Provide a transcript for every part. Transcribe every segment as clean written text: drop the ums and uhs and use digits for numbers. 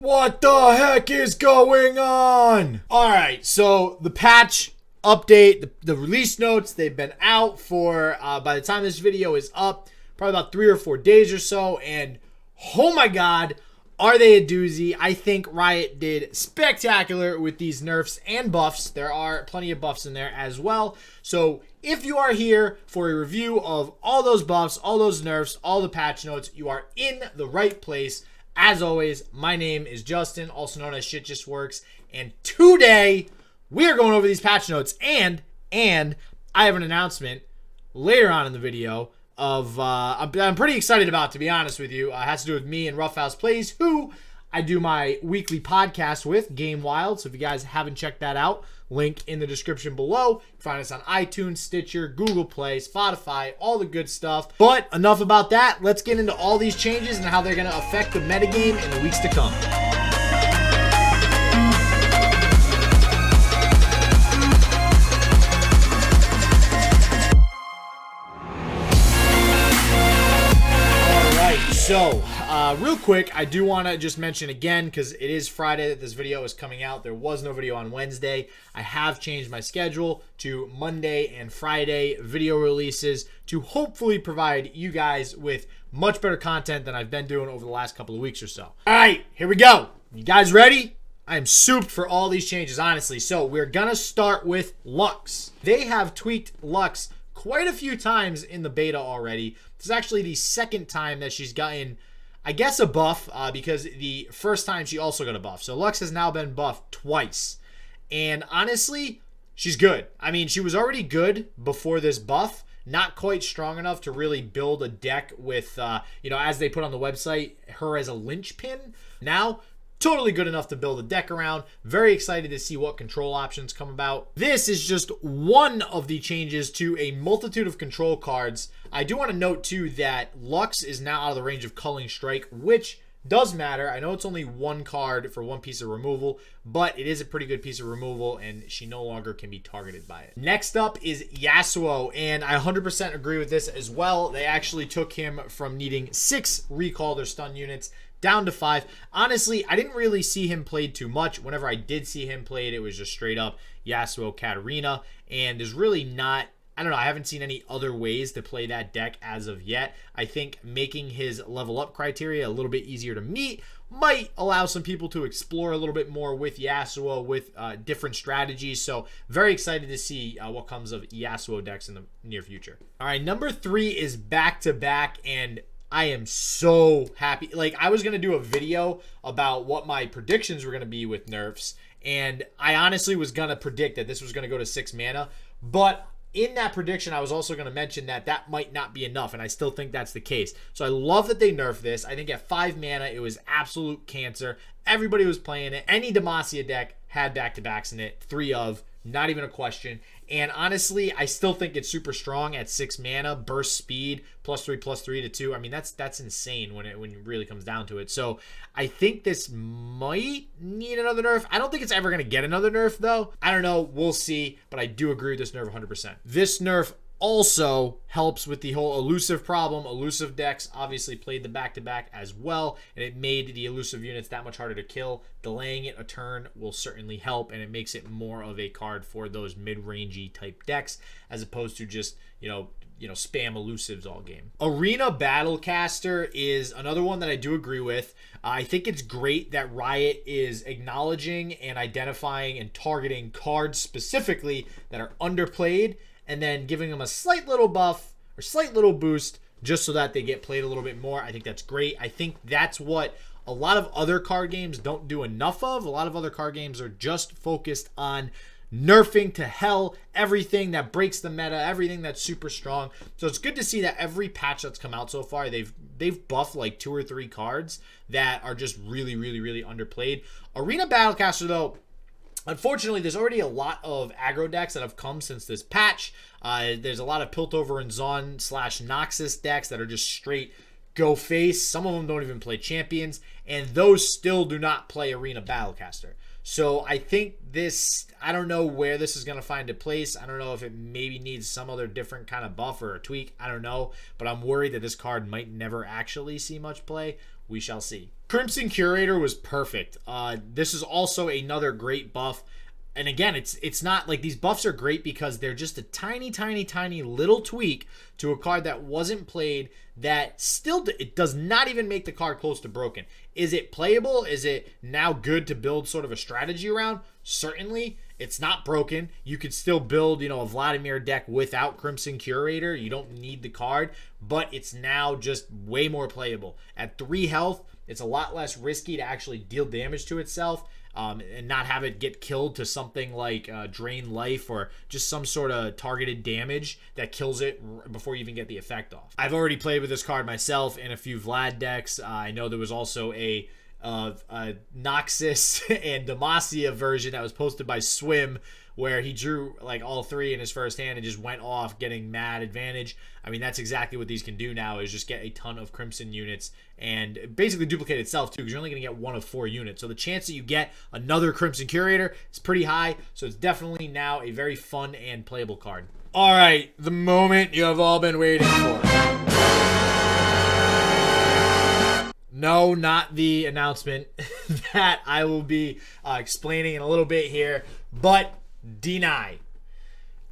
What the heck is going on? Alright, so the patch update, the release notes, they've been out for, by the time this video is up, probably about 3 or 4 days or so, and oh my god, are they a doozy. I think Riot did spectacular with these nerfs and buffs. There are plenty of buffs in there as well. So if you are here for a review of all those buffs, all those nerfs, all the patch notes, you are in the right place. As always, my name is Justin, also known as Shit Just Works, and today we are going over these patch notes, and I have an announcement later on in the video of I'm pretty excited about, to be honest with you. It has to do with me and Roughhouse Plays, who I do my weekly podcast with, Game Wild. So if you guys haven't checked that out, link in the description below. You can find us on iTunes, Stitcher, Google Play, Spotify, all the good stuff. But enough about that. Let's get into all these changes and how they're going to affect the metagame in the weeks to come. So, real quick, I do want to just mention again, because it is Friday that this video is coming out. There was no video on Wednesday. I have changed my schedule to Monday and Friday video releases to hopefully provide you guys with much better content than I've been doing over the last couple of weeks or so. All right, here we go. You guys ready? I am souped for all these changes, honestly. So, we're going to start with LUX. They have tweaked LUX quite a few times in the beta already. This is actually the second time that she's gotten, I guess, a buff, because the first time she also got a buff. So Lux has now been buffed twice. And honestly, she's good. I mean, she was already good before this buff. Not quite strong enough to really build a deck with, as they put on the website, her as a linchpin. Now, totally good enough to build a deck around. Very excited to see what control options come about. This is just one of the changes to a multitude of control cards. I do want to note too that Lux is now out of the range of Culling Strike, which does matter. I know it's only one card for one piece of removal, but it is a pretty good piece of removal, and she no longer can be targeted by it. Next up is Yasuo, and I 100% agree with this as well. They actually took him from needing 6 recalled or stun units down to 5. Honestly, I didn't really see him played too much. Whenever I did see him played, it was just straight up Yasuo Katarina, and there's really not, I don't know, I haven't seen any other ways to play that deck as of yet. I think making his level up criteria a little bit easier to meet might allow some people to explore a little bit more with Yasuo with different strategies. So very excited to see what comes of Yasuo decks in the near future. All right, number 3 is back-to-back, and I am so happy. Like, I was going to do a video about what my predictions were going to be with nerfs, and I honestly was going to predict that this was going to go to 6 mana, but in that prediction, I was also going to mention that that might not be enough, and I still think that's the case. So I love that they nerfed this. I think at 5 mana, it was absolute cancer. Everybody was playing it. Any Demacia deck had back-to-backs in it. 3 of, not even a question. And honestly, I still think it's super strong at 6 mana, burst speed, +3/+3 to 2. I mean, that's insane when it really comes down to it. So I think this might need another nerf. I don't think it's ever going to get another nerf, though. I don't know. We'll see. But I do agree with this nerf 100%. This nerf also helps with the whole elusive problem. Elusive decks obviously played the back-to-back as well, and it made the elusive units that much harder to kill. Delaying it a turn will certainly help, and it makes it more of a card for those mid-rangey type decks as opposed to just, spam elusives all game. Arena Battlecaster is another one that I do agree with. I think it's great that Riot is acknowledging and identifying and targeting cards specifically that are underplayed, and then giving them a slight little buff or slight little boost just so that they get played a little bit more. I think that's great. I think that's what a lot of other card games don't do enough of. A lot of other card games are just focused on nerfing to hell everything that breaks the meta, everything that's super strong. So it's good to see that every patch that's come out so far, they've buffed like 2 or 3 cards that are just really, really, really underplayed. Arena Battlecaster, though, unfortunately, there's already a lot of aggro decks that have come since this patch. There's a lot of Piltover and Zon/Noxus decks that are just straight go face. Some of them don't even play champions, and those still do not play Arena Battlecaster. So I think this, I don't know where this is going to find a place. I don't know if it maybe needs some other different kind of buff or a tweak. I don't know, but I'm worried that this card might never actually see much play. we shall see. Crimson Curator was perfect. This is also another great buff. And again, it's not like these buffs are great because they're just a tiny little tweak to a card that wasn't played that still it does not even make the card close to broken. Is it playable? Is it now good to build sort of a strategy around? Certainly. It's not broken. You could still build, a Vladimir deck without Crimson Curator. You don't need the card, but it's now just way more playable. At 3 health, it's a lot less risky to actually deal damage to itself. And not have it get killed to something like drain life or just some sort of targeted damage that kills it before you even get the effect off. I've already played with this card myself in a few Vlad decks. I know there was also a Noxus and Demacia version that was posted by Swim where he drew like all 3 in his first hand and just went off getting mad advantage. I mean, that's exactly what these can do now, is just get a ton of Crimson units and basically duplicate itself too, because you're only going to get 1 of 4 units. So the chance that you get another Crimson Curator is pretty high. So it's definitely now a very fun and playable card. All right, the moment you have all been waiting for. No, not the announcement that I will be explaining in a little bit here, but Deny.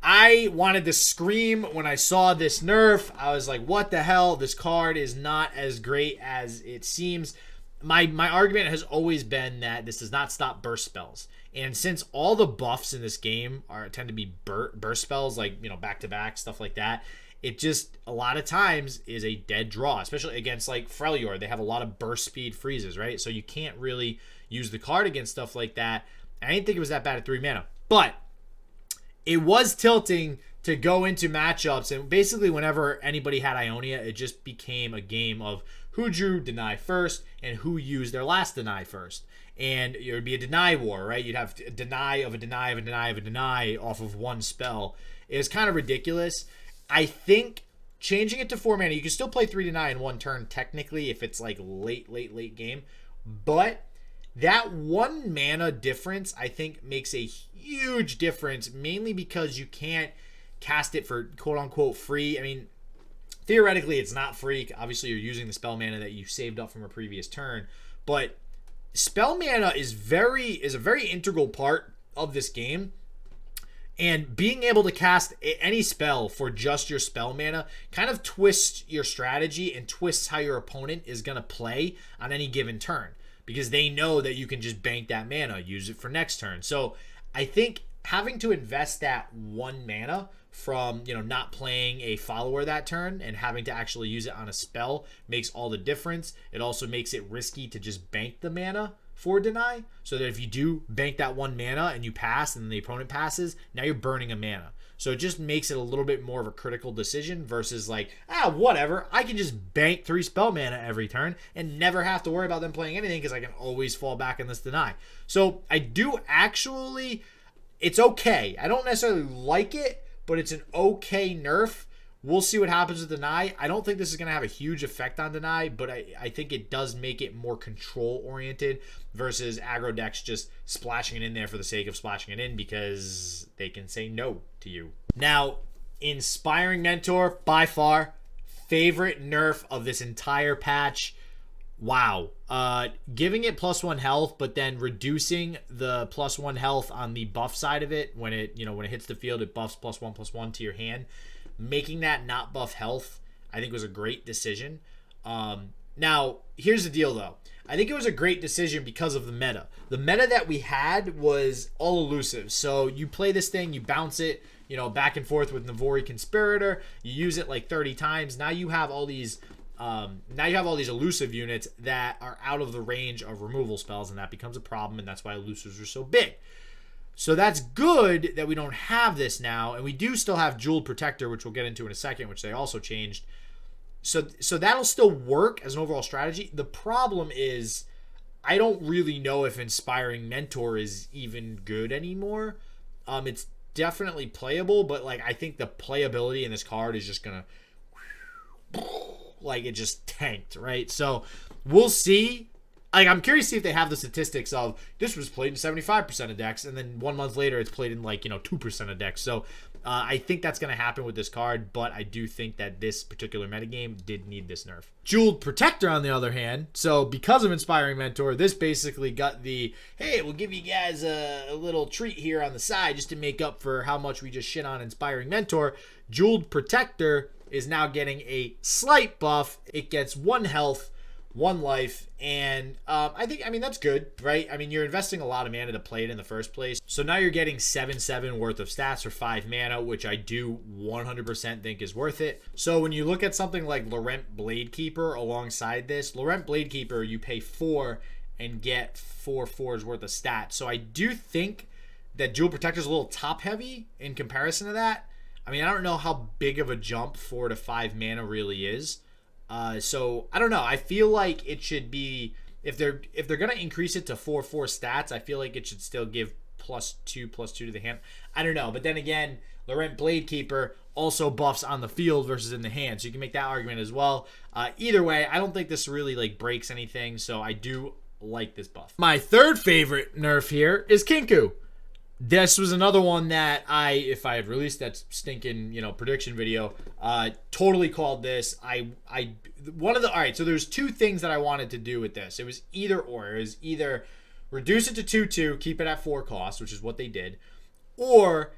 I wanted to scream when I saw this nerf. I was like, what the hell? This card is not as great as it seems. My argument has always been that this does not stop burst spells. And since all the buffs in this game tend to be burst spells, like, back-to-back, stuff like that, it just, a lot of times, is a dead draw, especially against, like, Freljord. They have a lot of burst speed freezes, right? So you can't really use the card against stuff like that. I didn't think it was that bad at 3 mana. But it was tilting to go into matchups, and basically whenever anybody had Ionia, it just became a game of who drew Deny first and who used their last Deny first. And it would be a Deny war, right? You'd have a Deny of a Deny of a Deny of a Deny off of one spell. It was kind of ridiculous. I think changing it to 4 mana, you can still play 3 Deny in 1 turn technically if it's like late game. But that 1 mana difference, I think, makes a huge difference, mainly because you can't cast it for quote-unquote free. I mean, theoretically, it's not free. Obviously, you're using the spell mana that you saved up from a previous turn. But spell mana is a very integral part of this game. And being able to cast any spell for just your spell mana kind of twists your strategy and twists how your opponent is going to play on any given turn, because they know that you can just bank that mana, use it for next turn. So I think having to invest that 1 mana from, not playing a follower that turn and having to actually use it on a spell makes all the difference. It also makes it risky to just bank the mana for Deny, so that if you do bank that 1 mana and you pass and the opponent passes, now you're burning a mana. So it just makes it a little bit more of a critical decision versus like, whatever, I can just bank 3 spell mana every turn and never have to worry about them playing anything because I can always fall back on this Deny. So I do actually, it's okay. I don't necessarily like it, but it's an okay nerf. We'll see what happens with Deny. I don't think this is going to have a huge effect on Deny, but I think it does make it more control-oriented versus aggro decks just splashing it in there for the sake of splashing it in because they can say no to you. Now, Inspiring Mentor, by far, favorite nerf of this entire patch. Wow. Giving it +1 health, but then reducing the +1 health on the buff side of it. When it hits the field, it buffs +1/+1 to your hand. Making that not buff health, I think, was a great decision. Now, here's the deal, though. I think it was a great decision because of the meta. The meta that we had was all elusive. So you play this thing, you bounce it, back and forth with Navori Conspirator. You use it like 30 times. Now you have all these elusive units that are out of the range of removal spells, and that becomes a problem, and that's why elusives are so big. So that's good that we don't have this now, and we do still have Jeweled Protector, which we'll get into in a second, which they also changed. So that'll still work as an overall strategy. The problem is I don't really know if Inspiring Mentor is even good anymore. It's definitely playable, but like I think the playability in this card is just gonna like it just tanked, right? So we'll see. Like, I'm curious to see if they have the statistics of this was played in 75% of decks, and then 1 month later it's played in like 2% of decks. So I think that's going to happen with this card, but I do think that this particular metagame did need this nerf. Jeweled Protector, on the other hand, so because of Inspiring Mentor, this basically got the, hey, we'll give you guys a little treat here on the side just to make up for how much we just shit on Inspiring Mentor. Jeweled Protector is now getting a slight buff. It gets 1 health, 1 life, and I mean, that's good, right? I mean, you're investing a lot of mana to play it in the first place. So now you're getting 7/7 worth of stats for 5 mana, which I do 100% think is worth it. So when you look at something like Laurent Bladekeeper alongside this, Laurent Bladekeeper, you pay 4 and get 4/4s worth of stats. So I do think that Jewel Protector is a little top heavy in comparison to that. I mean, I don't know how big of a jump 4 to 5 mana really is. So I don't know. I feel like it should be, if they're gonna increase it to 4/4 stats, I feel like it should still give +2 to the hand. I don't know, but then again, Laurent Bladekeeper also buffs on the field versus in the hand, so you can make that argument as well. Either way, I don't think this really like breaks anything, so I do like this buff. My third favorite nerf here is Kinku. This was another one that if I had released that stinking, prediction video, totally called this. All right, so there's 2 things that I wanted to do with this. It was either or. It was either reduce it to 2/2, keep it at 4 cost, which is what they did, or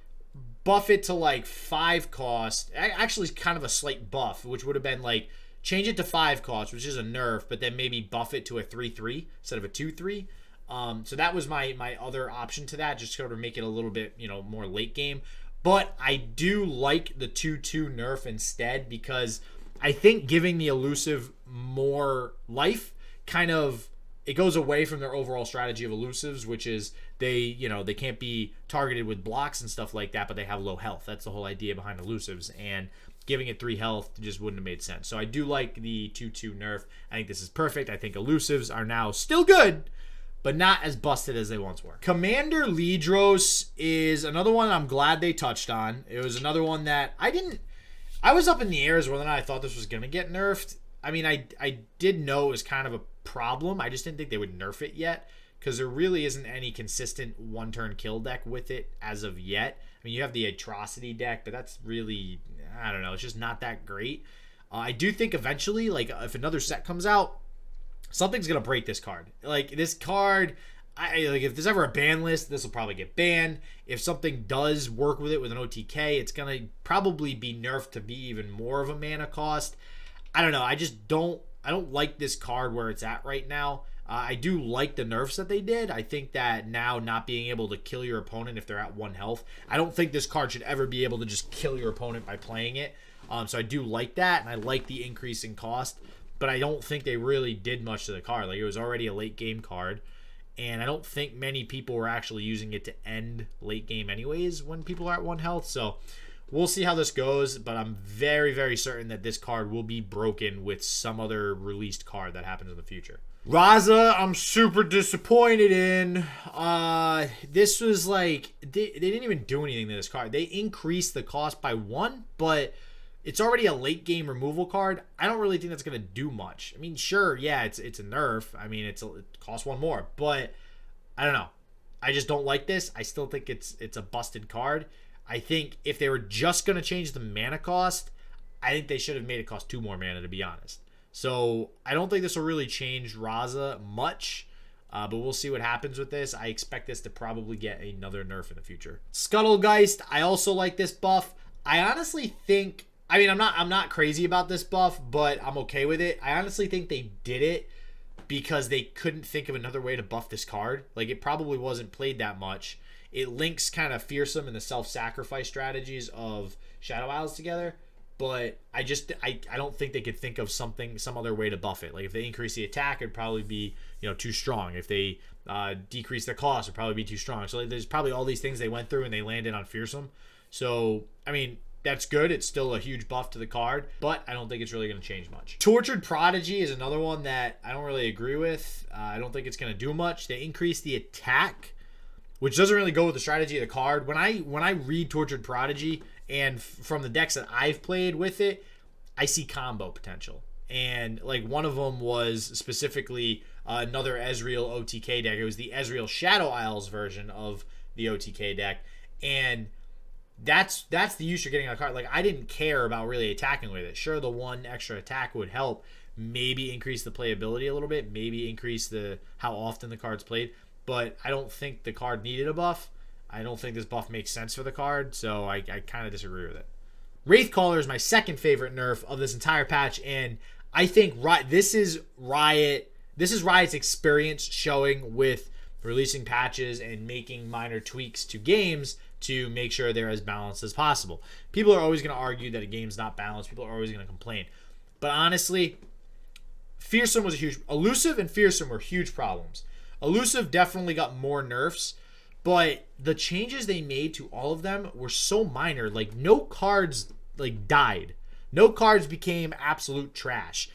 buff it to like 5 cost. Actually, kind of a slight buff, which would have been like change it to 5 cost, which is a nerf, but then maybe buff it to a 3/3 instead of a 2/3. So that was my other option to that, just to sort of make it a little bit, more late game. But I do like the 2/2 nerf instead, because I think giving the elusive more life it goes away from their overall strategy of elusives, which is they can't be targeted with blocks and stuff like that, but they have low health. That's the whole idea behind elusives, and giving it 3 health just wouldn't have made sense. So I do like the 2/2 nerf. I think this is perfect. I think elusives are now still good, but not as busted as they once were. Commander Lidros is another one I'm glad they touched on. It was another one that I was up in the air as whether or not I thought this was going to get nerfed. I mean, I did know it was kind of a problem. I just didn't think they would nerf it yet, because there really isn't any consistent 1-turn kill deck with it as of yet. I mean, you have the Atrocity deck, but that's really, I don't know, it's just not that great. I do think eventually, like, if another set comes out, something's gonna break this card. Like, this card, if there's ever a ban list, this will probably get banned. If something does work with it with an OTK, it's gonna probably be nerfed to be even more of a mana cost. I don't know. I don't like this card where it's at right now. I do like the nerfs that they did. I think that now not being able to kill your opponent if they're at 1 health, I don't think this card should ever be able to just kill your opponent by playing it. So I do like that, and I like the increase in cost. But I don't think they really did much to the card. Like, it was already a late game card, and I don't think many people were actually using it to end late game anyways when people are at 1 health. So we'll see how this goes, but I'm very, very certain that this card will be broken with some other released card that happens in the future. Raza, I'm super disappointed in. This was like, they didn't even do anything to this card. They increased the cost by 1, but it's already a late game removal card. I don't really think that's going to do much. I mean, sure, yeah, it's a nerf. I mean, it costs 1 more, but I don't know. I just don't like this. I still think it's a busted card. I think if they were just going to change the mana cost, I think they should have made it cost 2 more mana, to be honest. So I don't think this will really change Raza much, but we'll see what happens with this. I expect this to probably get another nerf in the future. Scuttlegeist, I also like this buff. I honestly think, I mean, I'm not crazy about this buff, but I'm okay with it. I honestly think they did it because they couldn't think of another way to buff this card. Like, it probably wasn't played that much. It links kind of Fearsome and the self-sacrifice strategies of Shadow Isles together, but I don't think they could think of some other way to buff it. Like, if they increase the attack, it'd probably be, too strong. If they decrease the cost, it'd probably be too strong. So there's probably all these things they went through and they landed on Fearsome. So, I mean, that's good. It's still a huge buff to the card, but I don't think it's really going to change much. Tortured Prodigy is another one that I don't really agree with. I don't think it's going to do much. They increase the attack, which doesn't really go with the strategy of the card. When I read Tortured Prodigy, and from the decks that I've played with it, I see combo potential. And like, one of them was specifically another Ezreal OTK deck. It was the Ezreal Shadow Isles version of the OTK deck, and that's the use you're getting on a card. Like, I didn't care about really attacking with it. Sure, the one extra attack would help, maybe increase the playability a little bit, maybe increase the how often the card's played, but I don't think the card needed a buff. I don't think this buff makes sense for the card, so I kind of disagree with it. Wraithcaller is my second favorite nerf of this entire patch, and I think this is Riot's experience showing with releasing patches and making minor tweaks to games to make sure they're as balanced as possible. People are always going to argue that a game's not balanced. People are always going to complain. But honestly, Fearsome was a huge... Elusive and Fearsome were huge problems. Elusive definitely got more nerfs, but the changes they made to all of them were so minor. Like, no cards died. No cards became absolute trash.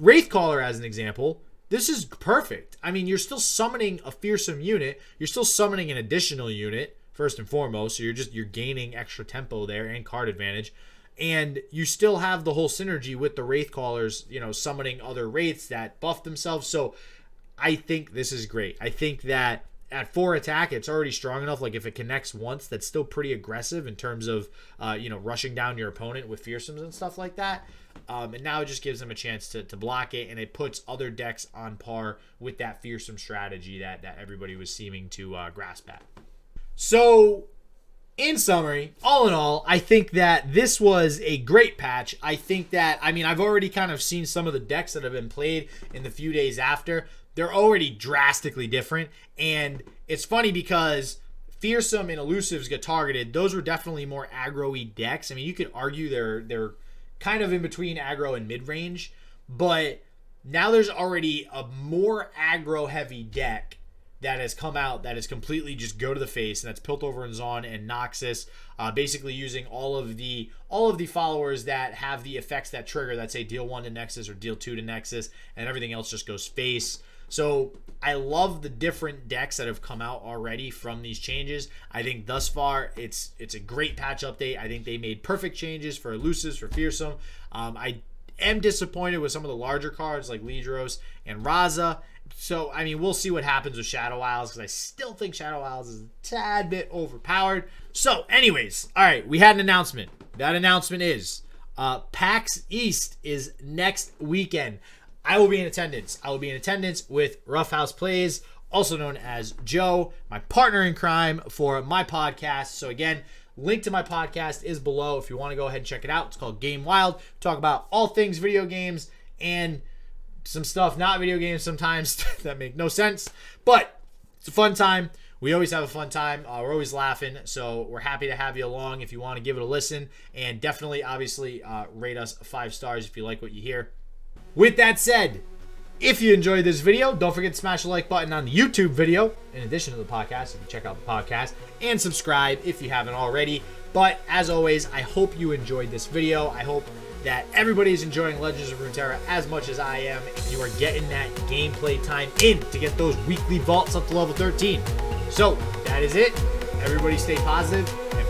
Wraithcaller, as an example, this is perfect. I mean, you're still summoning a Fearsome unit. You're still summoning an additional unit, first and foremost. So you're gaining extra tempo there and card advantage. And you still have the whole synergy with the Wraithcallers, summoning other Wraiths that buff themselves. So I think this is great. I think that at 4 attack, it's already strong enough. Like, if it connects once, that's still pretty aggressive in terms of, rushing down your opponent with Fearsomes and stuff like that. And now it just gives them a chance to block it, and it puts other decks on par with that Fearsome strategy that everybody was seeming to grasp at. So, in summary, all in all, I think that this was a great patch. I think that, I've already kind of seen some of the decks that have been played in the few days after. They're already drastically different, and it's funny because Fearsome and Elusives get targeted. Those were definitely more aggro-y decks. You could argue they're kind of in between aggro and mid-range, but now there's already a more aggro-heavy deck that has come out that is completely just go to the face, and that's Piltover and Zaun and Noxus, basically using all of the followers that have the effects that trigger, that say deal 1 to Nexus or deal 2 to Nexus, and everything else just goes face. So I love the different decks that have come out already from these changes. I think thus far it's a great patch update. I think they made perfect changes for Elusives, for Fearsome. I am disappointed with some of the larger cards like Lidros and Raza. So, we'll see what happens with Shadow Isles, because I still think Shadow Isles is a tad bit overpowered. So, anyways, all right, we had an announcement. That announcement is PAX East is next weekend. I will be in attendance. I will be in attendance with Rough House Plays, also known as Joe, my partner in crime for my podcast. So again, link to my podcast is below if you want to go ahead and check it out. It's called Game Wild. We talk about all things video games and some stuff not video games sometimes that make no sense. But it's a fun time. We always have a fun time. We're always laughing. So we're happy to have you along if you want to give it a listen. And definitely, obviously, rate us 5 stars if you like what you hear. With that said, if you enjoyed this video, don't forget to smash the like button on the YouTube video. In addition to the podcast, you can check out the podcast and subscribe if you haven't already. But as always, I hope you enjoyed this video. I hope that everybody's enjoying Legends of Runeterra as much as I am, and you are getting that gameplay time in to get those weekly vaults up to level 13. So that is it. Everybody stay positive, and